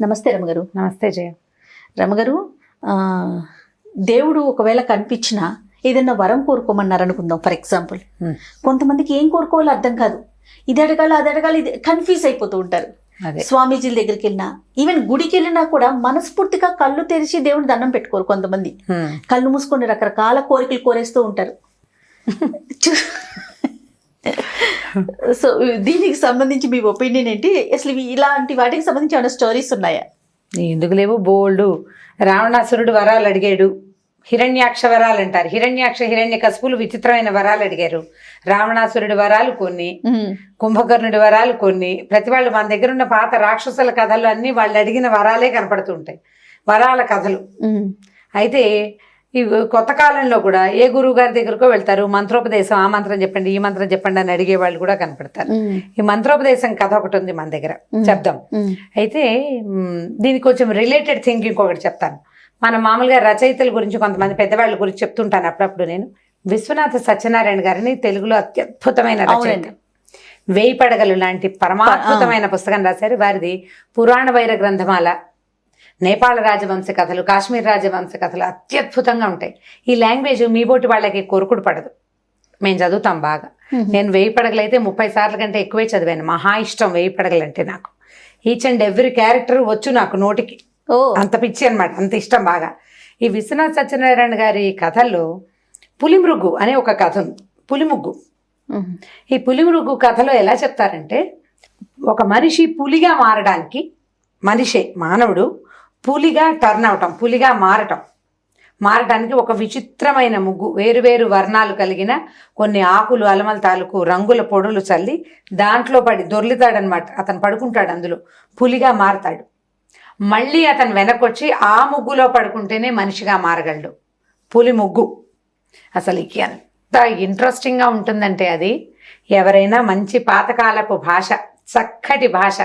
నమస్తే రమగారు. నమస్తే జయ. రమగారు, దేవుడు ఒకవేళ కనిపించినా ఏదైనా వరం కోరుకోమన్నారు అనుకుందాం. ఫర్ ఎగ్జాంపుల్, కొంతమందికి ఏం కోరుకోవాలో అర్థం కాదు, ఇది అడగాలి అది అడగాలి, ఇది కన్ఫ్యూజ్ అయిపోతూ ఉంటారు. స్వామీజీల దగ్గరికి వెళ్ళినా, ఈవెన్ గుడికి వెళ్ళినా కూడా మనస్ఫూర్తిగా కళ్ళు తెరిచి దేవుని దండం పెట్టుకోరు. కొంతమంది కళ్ళు మూసుకొని రకరకాల కోరికలు కోరేస్తూ ఉంటారు. సో దీనికి సంబంధించి మీ ఒపీనియన్ ఏంటి? అసలు ఇలాంటి వాటికి సంబంధించి ఏమైనా స్టోరీస్ ఉన్నాయా? ఎందుకు లేవు, బోల్డు. రావణాసురుడు వరాలు అడిగాడు, హిరణ్యాక్ష వరాలు అంటారు. హిరణ్యకశిపులు విచిత్రమైన వరాలు అడిగారు. రావణాసురుడి వరాలు కొన్ని, కుంభకర్ణుడి వరాలు కొన్ని. ప్రతి వాళ్ళు మన దగ్గర ఉన్న పాత రాక్షసుల కథలు అన్ని వాళ్ళు అడిగిన వరాలే కనపడుతుంటాయి, వరాల కథలు. అయితే ఈ కొత్త కాలంలో కూడా ఏ గురువు గారి దగ్గరకో వెళ్తారు, మంత్రోపదేశం, ఆ మంత్రం చెప్పండి ఈ మంత్రం చెప్పండి అని అడిగే వాళ్ళు కూడా కనపడతారు. ఈ మంత్రోపదేశం కథ ఒకటి ఉంది మన దగ్గర, చెప్దాం. అయితే దీనికి కొంచెం రిలేటెడ్ థింగ్ ఇంకొకటి చెప్తాను. మన మామూలుగా రచయితల గురించి కొంతమంది పెద్దవాళ్ళ గురించి చెప్తుంటాను అప్పుడప్పుడు నేను. విశ్వనాథ సత్యనారాయణ గారిని తెలుగులో అత్యద్భుతమైన రచయిత, వేయి పడగలు లాంటి పరమాద్భుతమైన పుస్తకం రాశారు. వారిది పురాణ వైర గ్రంథమాల, నేపాళ రాజవంశ కథలు, కాశ్మీర్ రాజవంశ కథలు అత్యద్భుతంగా ఉంటాయి. ఈ లాంగ్వేజ్ మీ బోటి వాళ్ళకి కొరుకుడు పడదు, మేము చదువుతాం బాగా. నేను వేయి పడగలు అయితే 30 సార్ల కంటే ఎక్కువే చదివాను. మహా ఇష్టం వేయి పడగలు అంటే నాకు. ఈచ్ అండ్ ఎవ్రీ క్యారెక్టర్ వచ్చు నాకు నోటికి, అంత పిచ్చి అనమాట, అంత ఇష్టం బాగా. ఈ విశ్వనాథ సత్యనారాయణ గారి కథల్లో పులిమృగ్గు అనే ఒక కథ ఉంది, పులిముగ్గు. ఈ పులిమృగ్గు కథలో ఎలా చెప్తారంటే, ఒక మనిషి పులిగా మారడానికి, మనిషే మానవుడు పులిగా టర్న్ అవటం, పులిగా మారటానికి ఒక విచిత్రమైన ముగ్గు, వేరువేరు వర్ణాలు కలిగిన కొన్ని ఆకులు, అలమల తాలూకు రంగుల పొడులు చల్లి దాంట్లో పడి దొర్లుతాడనమాట. అతను పడుకుంటాడు, అందులో పులిగా మారతాడు. మళ్ళీ అతను వెనకొచ్చి ఆ ముగ్గులో పడుకుంటేనే మనిషిగా మారగలడు. పులి ముగ్గు అసలు ఎంత ఇంట్రెస్టింగ్గా ఉంటుందంటే, అది ఎవరైనా మంచి పాతకాలపు భాష, చక్కటి భాష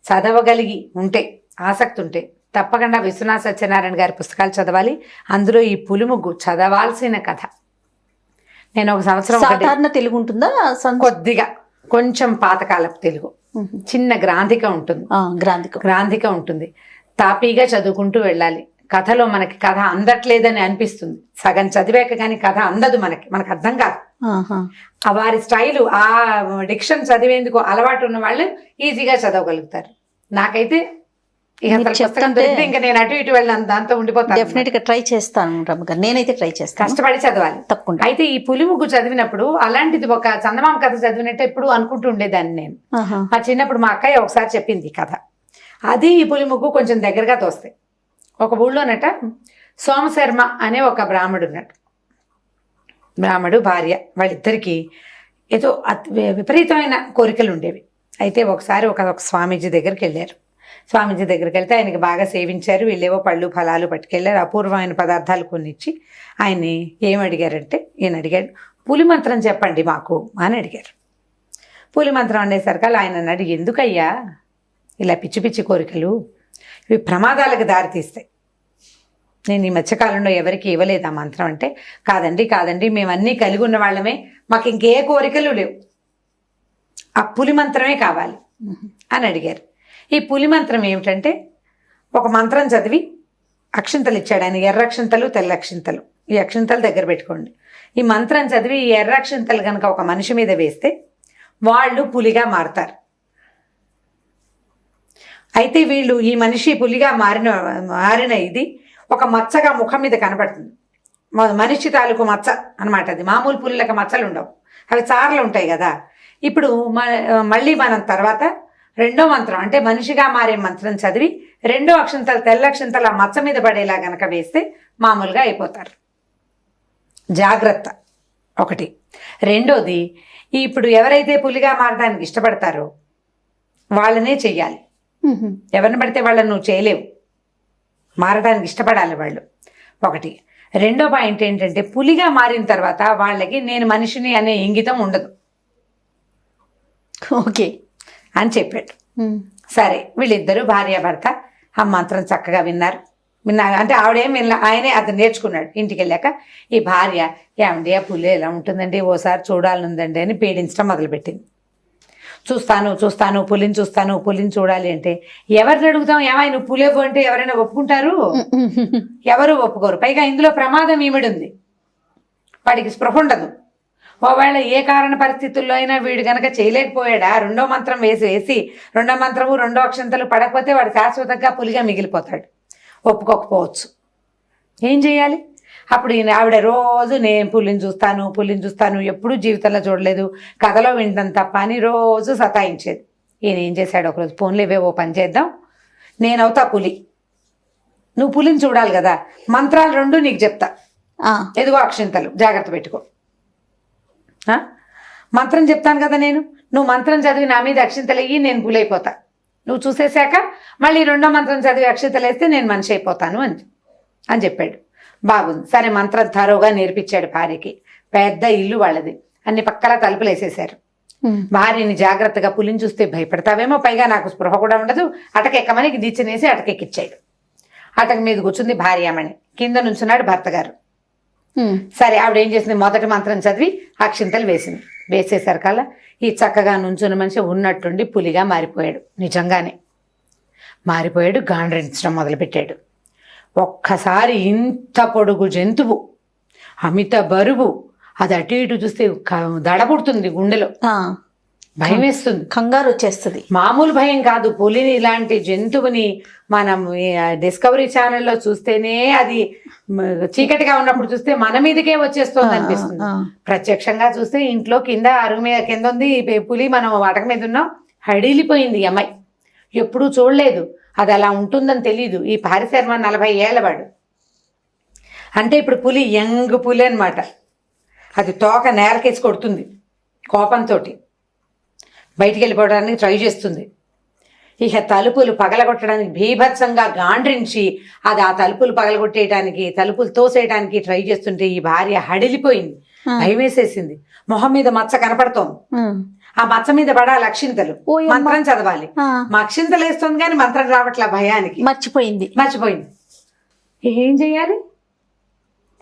చదవగలిగి ఉంటే, ఆసక్తి ఉంటే తప్పకుండా విశ్వనాథ సత్యనారాయణ గారి పుస్తకాలు చదవాలి. అందులో ఈ పులిముగ్గు చదవాల్సిన కథ. నేను ఒక సంవత్సరం సాధారణ తెలుగు ఉంటుందా, కొద్దిగా కొంచెం పాతకాలపు తెలుగు, చిన్న గ్రాంధిక ఉంటుంది, గ్రాంధిక ఉంటుంది. తాపీగా చదువుకుంటూ వెళ్ళాలి. కథలో మనకి కథ అందట్లేదని అనిపిస్తుంది, సగం చదివాక కానీ కథ అందదు, మనకు అర్థం కాదు. వారి స్టైలు, ఆ డిక్షన్ చదివేందుకు అలవాటు ఉన్న వాళ్ళు ఈజీగా చదవగలుగుతారు. నాకైతే ఇంకా నేను అటు ఇటు వెళ్ళాను, దాంతో ఉండిపోతాను. డెఫినెట్ గా ట్రై చేస్తాను రమగారు, నేనైతే ట్రై చేస్తాను, కష్టపడి చదవాలి తప్పకుండా. అయితే ఈ పులిముగ్గు చదివినప్పుడు అలాంటిది ఒక చందమామ కథ చదివినట్టు ఎప్పుడు అనుకుంటూ ఉండేదాన్ని నేను. మా చిన్నప్పుడు మా అక్కయ్య ఒకసారి చెప్పింది కథ, అది ఈ పులిముగ్గు కొంచెం దగ్గరగా తోస్తాయి. ఒక ఊళ్ళోనట సోమశర్మ అనే ఒక బ్రాహ్మడు ఉన్నాడు. బ్రాహ్మడు భార్య, వాళ్ళిద్దరికి ఏదో విపరీతమైన కోరికలు ఉండేవి. అయితే ఒకసారి ఒక స్వామీజీ దగ్గరికి వెళ్ళారు. స్వామీజీ దగ్గరికి వెళ్తే ఆయనకి బాగా సేవించారు. వీళ్ళేవో పళ్ళు ఫలాలు పట్టుకెళ్ళారు, అపూర్వమైన పదార్థాలు కొన్నిచ్చి ఆయన్ని ఏమి అడిగారంటే, ఈయన అడిగాడు, పులి మంత్రం చెప్పండి మాకు అని అడిగారు. పులి మంత్రం అనేసరికి ఆయన అన్నాడు, ఎందుకయ్యా ఇలా పిచ్చి పిచ్చి కోరికలు, ఇవి ప్రమాదాలకు దారితీస్తాయి. నేను ఈ మధ్యకాలంలో ఎవరికి ఇవ్వలేదు ఆ మంత్రం అంటే, కాదండి మేమన్నీ కలిగి ఉన్న వాళ్ళమే, మాకు ఇంకే కోరికలు లేవు, ఆ పులి మంత్రమే కావాలి అని అడిగారు. ఈ పులి మంత్రం ఏమిటంటే, ఒక మంత్రం చదివి అక్షింతలు ఇచ్చాడు ఆయన, ఎర్ర అక్షింతలు తెల్ల అక్షింతలు. ఈ అక్షింతలు దగ్గర పెట్టుకోండి. ఈ మంత్రం చదివి ఈ ఎర్ర అక్షింతలు కనుక ఒక మనిషి మీద వేస్తే వాళ్ళు పులిగా మారతారు. అయితే వీళ్ళు, ఈ మనిషి పులిగా మారిన ఇది ఒక మచ్చగా ముఖం మీద కనపడుతుంది. మనిషి తాలూకు మచ్చ అనమాట. అది మామూలు పులులకు మచ్చలు ఉండవు, అవి చారలు ఉంటాయి కదా. ఇప్పుడు మళ్ళీ మనం తర్వాత రెండో మంత్రం అంటే మనిషిగా మారే మంత్రం చదివి రెండో అక్షంతలు, తెల్ల అక్షంతలు ఆ మచ్చ మీద పడేలా గనక వేస్తే మామూలుగా అయిపోతారు. జాగ్రత్త ఒకటి. రెండోది, ఇప్పుడు ఎవరైతే పులిగా మారడానికి ఇష్టపడతారో వాళ్ళనే చెయ్యాలి. ఎవరిని పడితే వాళ్ళని నువ్వు చేయలేవు, మారడానికి ఇష్టపడాలి వాళ్ళు, ఒకటి. రెండో పాయింట్ ఏంటంటే, పులిగా మారిన తర్వాత వాళ్ళకి నేను మనిషిని అనే ఇంగితం ఉండదు. ఓకే అని చెప్పాడు. సరే, వీళ్ళిద్దరూ భార్యాభర్త ఆ మంత్రం చక్కగా విన్నారు అంటే ఆవిడేం వినలా, ఆయనే అతను నేర్చుకున్నాడు. ఇంటికి వెళ్ళాక ఈ భార్య, ఏమండి ఆ పులి ఎలా ఉంటుందండి, ఓసారి చూడాలనుందండి అని పీడించడం మొదలుపెట్టింది. చూస్తాను చూస్తాను పులిని చూస్తాను పులిని చూడాలి అంటే ఎవరిని అడుగుతాం? ఏమైనా నువ్వు పులేవు అంటే ఎవరైనా ఒప్పుకుంటారు? ఎవరు ఒప్పుకోరు. పైగా ఇందులో ప్రమాదం ఈవిడుంది, వాడికి స్పృహ ఉండదు. ఒకవేళ ఏ కారణ పరిస్థితుల్లో అయినా వీడు గనక చేయలేకపోయాడా, రెండో మంత్రం వేసి రెండో మంత్రము రెండో అక్షంతలు పడకపోతే వాడు శాశ్వతంగా పులిగా మిగిలిపోతాడు. ఒప్పుకోకపోవచ్చు. ఏం చేయాలి? అప్పుడు ఆవిడ రోజు నేను పులిని చూస్తాను ఎప్పుడూ జీవితంలో చూడలేదు, కథలో వింటాం తప్ప అని రోజు సతాయించేది. ఈయన ఏం చేశాడు, ఒకరోజు ఫోన్లో ఇవే ఓ పని చేద్దాం, నేనవుతా పులి, నువ్వు పులిని చూడాలి కదా, మంత్రాలు 2 నీకు చెప్తా, ఎదుగో అక్షింతలు జాగ్రత్త పెట్టుకో. మంత్రం చెప్తాను కదా నేను, నువ్వు మంత్రం చదివి నా మీద అక్షింతలు వేయి, నేను పులైపోతా. నువ్వు చూసేశాక మళ్ళీ రెండో మంత్రం చదివి అక్షింతలు వేస్తే నేను మనిషి అయిపోతాను అని చెప్పాడు. బాగుంది. సరే మంత్రం తరోగా నేర్పించాడు భార్యకి. పెద్ద ఇల్లు వాళ్ళది, అన్ని పక్కల తలుపులు వేసేశారు. భార్యని జాగ్రత్తగా పులిని చూస్తే భయపడతావేమో, పైగా నాకు స్పృహ కూడా ఉండదు, అటకెక్కమని దీచనేసి అటకెక్కిచ్చాడు. అటక మీద కూర్చుంది భార్యామణి, కింద నుంచున్నాడు భర్త గారు. సరే ఆవిడ ఏం చేసింది, మొదటి మంత్రం చదివి అక్షింతలు వేసింది. వేసేసరికల్లా ఈ చక్కగా నుంచున్న మనిషి ఉన్నట్టుండి పులిగా మారిపోయాడు. నిజంగానే మారిపోయాడు. గాండ్రించడం మొదలుపెట్టాడు. ఒక్కసారి ఇంత పొడుగు జంతువు, అమిత బరువు, అది అటు ఇటు చూస్తే దడబుడుతుంది, గుండెలో భయం వేస్తుంది, కంగారు వచ్చేస్తుంది. మామూలు భయం కాదు. పులిని ఇలాంటి జంతువుని మనం డిస్కవరీ ఛానల్లో చూస్తేనే, అది చీకటిగా ఉన్నప్పుడు చూస్తే మన మీదకే వచ్చేస్తుంది అనిపిస్తుంది. ప్రత్యక్షంగా చూస్తే ఇంట్లో కింద అరుగు మీద కింద ఉంది పులి, మనం అటక మీద ఉన్నాం. హడిలిపోయింది ఈ అమ్మాయి, ఎప్పుడూ చూడలేదు, అది అలా ఉంటుందని తెలీదు. ఈ పారిశర్మ 40 ఏళ్ళ వాడు, అంటే ఇప్పుడు పులి యంగ్ పులి అనమాట. అది తోక నేలకేసి కొడుతుంది కోపంతో, బయటికి వెళ్ళిపోవడానికి ట్రై చేస్తుంది. ఇక తలుపులు పగలగొట్టడానికి భీభత్సంగా గాండ్రించి అది ఆ తలుపులు పగలగొట్టేయడానికి, తలుపులు తోసేయడానికి ట్రై చేస్తుంటే ఈ భార్య హడిలిపోయింది, భయం వేసేసింది. మొహం మీద మచ్చ కనపడుతోంది. ఆ మచ్చ మీద పడాలి అక్షింతలు, మంత్రం చదవాలి. మా అక్షింతలు వేస్తుంది కానీ మంత్రం రావట్లే, భయానికి మర్చిపోయింది. ఏం చెయ్యాలి?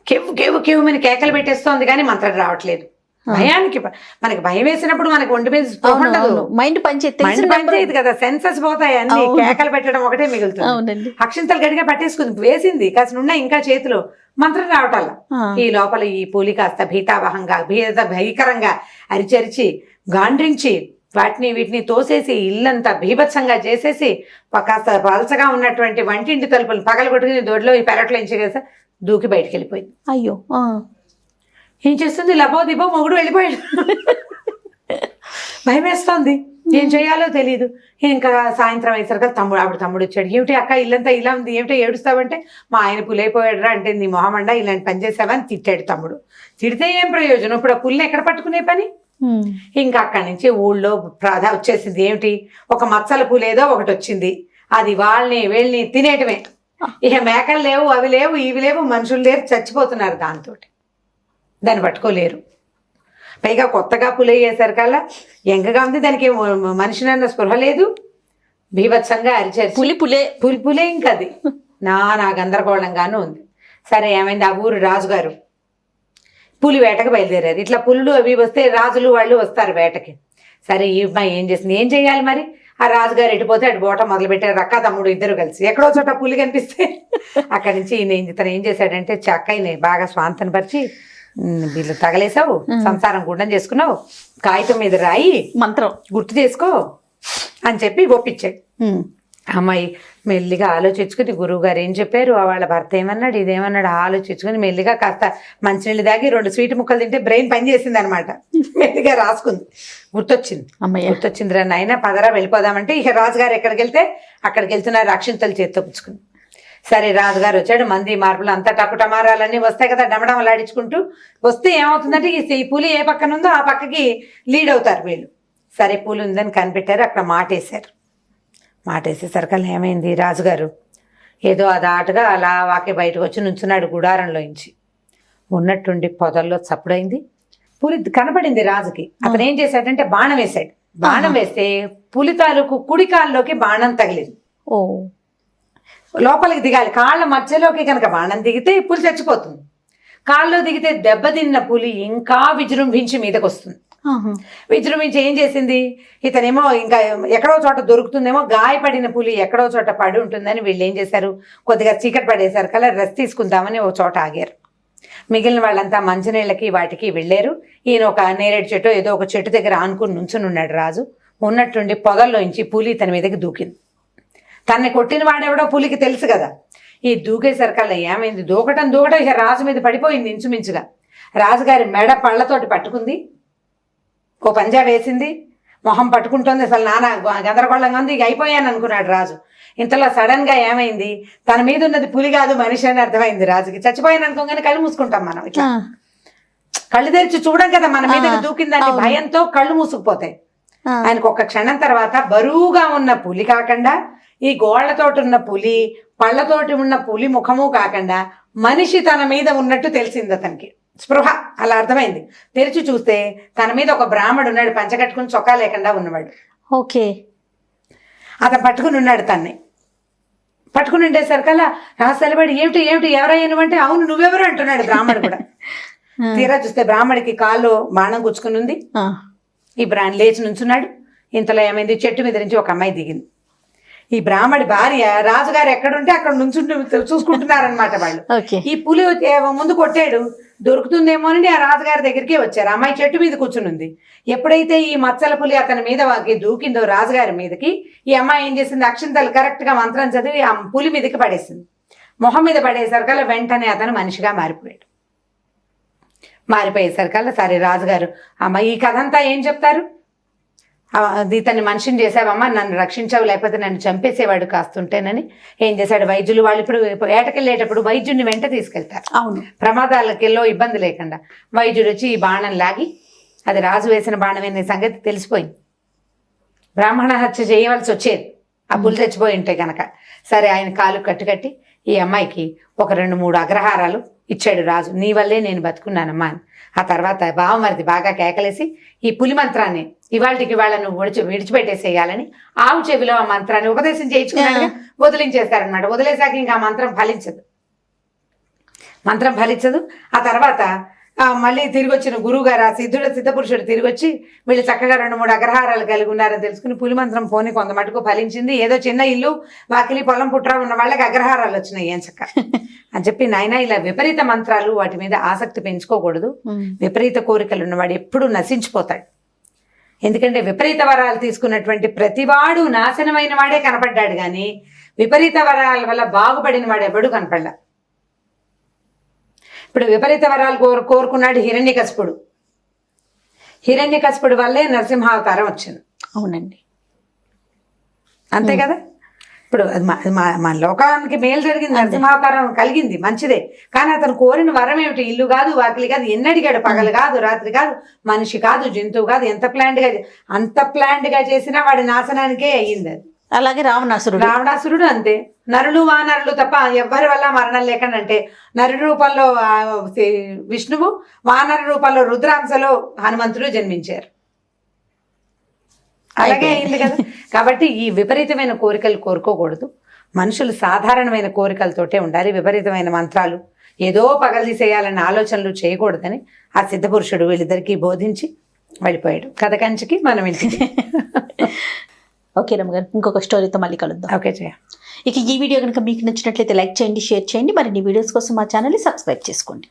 కెవ్వు కెవ్వు కెవ్వుమని కేకలు పెట్టేస్తోంది కానీ మంత్రం రావట్లేదు. భయానికి, మనకి భయం వేసినప్పుడు మనకి ఒంటి మీద ఉండదు, మైండ్ పనిచేయదు కదా, సెన్సెస్ పోతాయి, అన్ని కేకలు పెట్టడం ఒకటే మిగులుతుంది. అక్షింతలు గడిగా పట్టేసుకుంది, వేసింది, కాసిన ఉన్నాయి ఇంకా చేతిలో, మంత్రం రావటాల. ఈ లోపల ఈ పులి కాస్త భీతావహంగా భయంకరంగా అరిచరిచి గాండ్రించి వీటిని తోసేసి ఇల్లంతా భీభత్సంగా చేసేసి కాస్త పలచగా ఉన్నటువంటి వంటింటి తలుపులు పగలగొట్టుకుని దొడ్లో ఈ పెరట్లో ఇంచేసి దూకి బయటికి వెళ్ళిపోయింది. అయ్యో, ఏం చేస్తుంది, లబో దిబో మొగుడు వెళ్ళిపోయాడు. భయం వేస్తోంది, ఏం చేయాలో తెలియదు. ఇంకా సాయంత్రం అయ్యేసరికి తమ్ముడు వచ్చాడు. ఏమిటి అక్క ఇల్లంతా ఇలా ఉంది, ఏమిటో ఏడుస్తావంటే, మా ఆయన పులైపోయాడురా అంటే, నీ మొహమండా ఇలాంటి పని చేసావని తిట్టాడు తమ్ముడు. తిడితే ఏం ప్రయోజనం, ఇప్పుడు ఆ పుల్ని ఎక్కడ పట్టుకునే పని? ఇంకా అక్కడి నుంచి ఊళ్ళో వచ్చేసింది. ఏమిటి, ఒక మచ్చల పూలేదో ఒకటి వచ్చింది, అది వీళ్ళని తినేయటమే. ఇక మేకలు లేవు, అవి లేవు, ఇవి లేవు, మనుషులు లేరు, చచ్చిపోతున్నారు దాంతో. దాన్ని పట్టుకోలేరు. పైగా కొత్తగా పులి అయ్యేసరికల్లా ఎంగగా ఉంది, దానికి మనిషినన్న స్పృహ లేదు, బీభత్సంగా అరిచారు. పులే ఇంకా అది నా గందరగోళంగానూ ఉంది. సరే ఏమైంది, ఆ ఊరు రాజుగారు పులి వేటకు బయలుదేరారు. ఇట్లా పులులు అవి వస్తే రాజులు వాళ్ళు వస్తారు వేటకి. సరే ఈ అమ్మాయి ఏం చేసింది, ఏం చెయ్యాలి మరి? ఆ రాజుగారు ఎటుపోతే అటు బోట మొదలు పెట్టారు, అక్క తమ్ముడు ఇద్దరు కలిసి. ఎక్కడో చోట పులి కనిపిస్తే అక్కడి నుంచి తను ఏం చేశాడంటే, చక్కని బాగా స్వాంతను పరిచి, వీళ్ళు తగలేసావు, సంసారం గుండం చేసుకున్నావు, కాగితం మీద రాయి మంత్రం గుర్తు చేసుకో అని చెప్పి ఒప్పించాడు. అమ్మాయి మెల్లిగా ఆలోచించుకుని, గురువు గారు ఏం చెప్పారు, వాళ్ళ భర్త ఏమన్నాడు, ఇదేమన్నాడు ఆలోచించుకుని మెల్లిగా కాస్త మంచినీళ్ళు దాగి 2 స్వీట్ ముక్కలు తింటే బ్రెయిన్ పనిచేసింది అనమాట. మెల్లిగా రాసుకుంది. గుర్తొచ్చిందిరా నాయన, పదరా వెళ్ళిపోదామంటే, ఇక రాజుగారు ఎక్కడికి వెళ్తే అక్కడికి వెళ్తున్నారు, అక్షింతలు చేత్తో పుచ్చుకుని. సరే రాజుగారు వచ్చాడు, మంది మార్పులు అంతా టకుటమారాలన్నీ వస్తాయి కదా, డమడమలాడించుకుంటూ వస్తే ఏమవుతుందంటే, ఈ పులి ఏ పక్కన ఉందో ఆ పక్కకి లీడ్ అవుతారు వీళ్ళు. సరే పులి ఉందని కనిపెట్టారు, అక్కడ మాటేసేసరికల్లా ఏమైంది, రాజుగారు ఏదో అదాటుగా అలా వాకే బయటకు వచ్చి నుంచున్నాడు గుడారంలోంచి. ఉన్నట్టుండి పొదల్లో చప్పుడైంది. పులి కనపడింది రాజుకి. అతను ఏం చేశాడంటే బాణం వేశాడు. బాణం వేస్తే పులి తాలూకు కుడి కాళ్ళలోకి బాణం తగిలింది. లోపలికి దిగాలి, కాళ్ళ మధ్యలోకి కనుక బాణం దిగితే పులి చచ్చిపోతుంది. కాళ్ళలో దిగితే దెబ్బతిన్న పులి ఇంకా విజృంభించి మీదకి వస్తుంది. విజృంభించి ఏం చేసింది, ఇతనేమో ఇంకా ఎక్కడో చోట దొరుకుతుందేమో, గాయపడిన పులి ఎక్కడో చోట పడి ఉంటుందని వీళ్ళు ఏం చేశారు, కొద్దిగా చీకటి పడేశారు కల్లా రెస్ట్ తీసుకుందామని ఓ చోట ఆగారు. మిగిలిన వాళ్ళంతా మంచినీళ్ళకి వాటికి వెళ్ళారు. ఈయన ఒక నేరేడు చెట్టు ఏదో ఒక చెట్టు దగ్గర ఆనుకుని నుంచుని ఉన్నాడు. రాజు ఉన్నట్టుండి పొదల్లోంచి పులి తన మీదకి దూకింది. తన్ని కొట్టిన వాడెవడో పులికి తెలుసు కదా. ఈ దూకేసరికల్లా ఏమైంది, దూకటం ఇక రాజు మీద పడిపోయింది ఇంచుమించుగా. రాజుగారి మెడ పళ్ళతోటి పట్టుకుంది, ఓ పంజా వేసింది, మొహం పట్టుకుంటుంది. అసలు నానా గందరగోళంగా ఉంది. ఇక అయిపోయాను అనుకున్నాడు రాజు. ఇంతలో సడన్ గా ఏమైంది, తన మీద ఉన్నది పులి కాదు మనిషి అని అర్థమైంది రాజుకి. చచ్చిపోయాను అనుకోగానే కళ్ళు మూసుకుంటాం మనం, ఇట్లా కళ్ళు తెరిచి చూడం కదా మన మీద దూకిందని భయంతో కళ్ళు మూసుకుపోతాయి. ఆయనకు ఒక్క క్షణం తర్వాత బరువుగా ఉన్న పులి కాకుండా, ఈ గోళ్లతోటి ఉన్న పులి, పళ్ళతోటి ఉన్న పులి ముఖము కాకుండా మనిషి తన మీద ఉన్నట్టు తెలిసింది అతనికి. స్పృహ అలా అర్థమైంది. తెరిచి చూస్తే తన మీద ఒక బ్రాహ్మడు ఉన్నాడు, పంచకట్టుకుని చొక్కా లేకుండా ఉన్నవాడు. ఓకే, అతను పట్టుకుని ఉన్నాడు. తన్ని పట్టుకుని ఉండేసరికల్లా రాజు నిలబడి ఏమిటి ఎవరయ్యా నువ్వంటే, అవును నువ్వెవరు అంటున్నాడు బ్రాహ్మడు కూడా. తీరా చూస్తే బ్రాహ్మడికి కాళ్ళు బాణం గుచ్చుకుని ఉంది. ఈ లేచి నుంచున్నాడు. ఇంతలో ఏమైంది, చెట్టు మీద నుంచి ఒక అమ్మాయి దిగింది. ఈ బ్రాహ్మడి భార్య రాజుగారు ఎక్కడుంటే అక్కడ నుంచి చూసుకుంటున్నారనమాట వాళ్ళు. ఈ పులి ముందు కొట్టాడు, దొరుకుతుందేమో అని ఆ రాజుగారి దగ్గరికి వచ్చారు. అమ్మాయి చెట్టు మీద కూర్చునుంది. ఎప్పుడైతే ఈ మచ్చల పులి అతని మీద దూకిందో రాజుగారి మీదకి, ఈ అమ్మాయి ఏం చేసింది, అక్షింతలు కరెక్ట్ గా మంత్రం చదివి ఆ పులి మీదకి పడేసింది. మొహం మీద పడేసరికల్లా వెంటనే అతను మనిషిగా మారిపోయాడు. మారిపోయేసరికల్లా సరే రాజుగారు, అమ్మ ఈ కథ అంతా ఏం చెప్తారు, ఇతన్ని మనిషిని చేసావమ్మా, నన్ను రక్షించావు, లేకపోతే నన్ను చంపేసేవాడు కాస్తుంటేనని ఏం చేశాడు, వైద్యులు వాళ్ళు ఇప్పుడు ఏటకెళ్ళేటప్పుడు వైద్యుడిని వెంట తీసుకెళ్తారు. అవును, ప్రమాదాలకెళ్ళో ఇబ్బంది లేకుండా. వైద్యుడు వచ్చి ఈ బాణం లాగి, అది రాజు వేసిన బాణమనే సంగతి తెలిసిపోయింది. బ్రాహ్మణ హత్య చేయవలసి వచ్చేది ఆ పులి చచ్చిపోయి ఉంటే కనుక. సరే ఆయన కాలు కట్టుకట్టి ఈ అమ్మాయికి ఒక 2-3 అగ్రహారాలు ఇచ్చాడు రాజు. నీ వల్లే నేను బతుకున్నానమ్మా అని. ఆ తర్వాత బావమరిది బాగా కేకలేసి ఈ పులి మంత్రాన్ని ఇవాళకి వాళ్ళను విడిచిపెట్టేసేయాలని ఆవు చెవిలో ఆ మంత్రాన్ని ఉపదేశం చేయించుకున్నాడు. వదిలించేస్తారనమాట. వదిలేసాక ఇంకా ఆ మంత్రం ఫలించదు. ఆ తర్వాత మళ్ళీ తిరిగి వచ్చిన గురువు గారు, ఆ సిద్ధపురుషుడు తిరిగి వచ్చి వీళ్ళు చక్కగా 2-3 అగ్రహారాలు కలిగి ఉన్నారని తెలుసుకుని పులి మంత్రం పోని కొంత మటుకు ఫలించింది. ఏదో చిన్న ఇల్లు వాకిలి పొలం పుట్ర ఉన్న వాళ్ళకి అగ్రహారాలు వచ్చినాయి ఏం చక్క అని చెప్పి, నాయన ఇలా విపరీత మంత్రాలు వాటి మీద ఆసక్తి పెంచుకోకూడదు. విపరీత కోరికలు ఉన్నవాడు ఎప్పుడూ నశించిపోతాడు. ఎందుకంటే విపరీత వరాలు తీసుకున్నటువంటి ప్రతివాడు నాశనమైన వాడే కనపడ్డాడు కానీ విపరీత వరాల వల్ల బాగుపడిన వాడు ఎవడు కనపడ్డా. ఇప్పుడు విపరీత వరాలు కోరుకున్నాడు హిరణ్యకశిపుడు వల్లే నరసింహావతారం వచ్చింది. అవునండి, అంతే కదా. ఇప్పుడు మన లోకానికి మేలు జరిగింది, నరసింహావతారం కలిగింది, మంచిదే. కానీ అతను కోరిన వరం ఏమిటి, ఇల్లు కాదు వాకిలి కాదు, ఎన్నడిగాడు, పగలు కాదు రాత్రి కాదు, మనిషి కాదు జంతువు కాదు, అంత ప్లాండ్ గా చేసినా వాడి నాశనానికే అయ్యింది అది. అలాగే రావణాసురుడు అంతే. నరులు వానరులు తప్ప ఎవ్వరి వల్ల మరణం లేకుండా, అంటే నరుడి రూపంలో విష్ణువు, వానర రూపంలో రుద్రాంశలో హనుమంతుడు జన్మించారు. అలాగే అయింది కదా. కాబట్టి ఈ విపరీతమైన కోరికలు కోరుకోకూడదు. మనుషులు సాధారణమైన కోరికలతోటే ఉండాలి. విపరీతమైన మంత్రాలు ఏదో పగలదీసేయాలన్న ఆలోచనలు చేయకూడదని ఆ సిద్ధపురుషుడు వీళ్ళిద్దరికీ బోధించి వెళ్ళిపోయాడు. కథ కంచికి మనం ఇంటికి. ఓకే రమ్మగారు, ఇంకొక స్టోరీతో మళ్ళీ కలుద్దాం. ఓకే జయ. ఇక ఈ వీడియో కనుక మీకు నచ్చినట్లయితే లైక్ చేయండి, షేర్ చేయండి. మరిన్ని వీడియోస్ కోసం మా ఛానల్ని సబ్స్క్రైబ్ చేసుకోండి.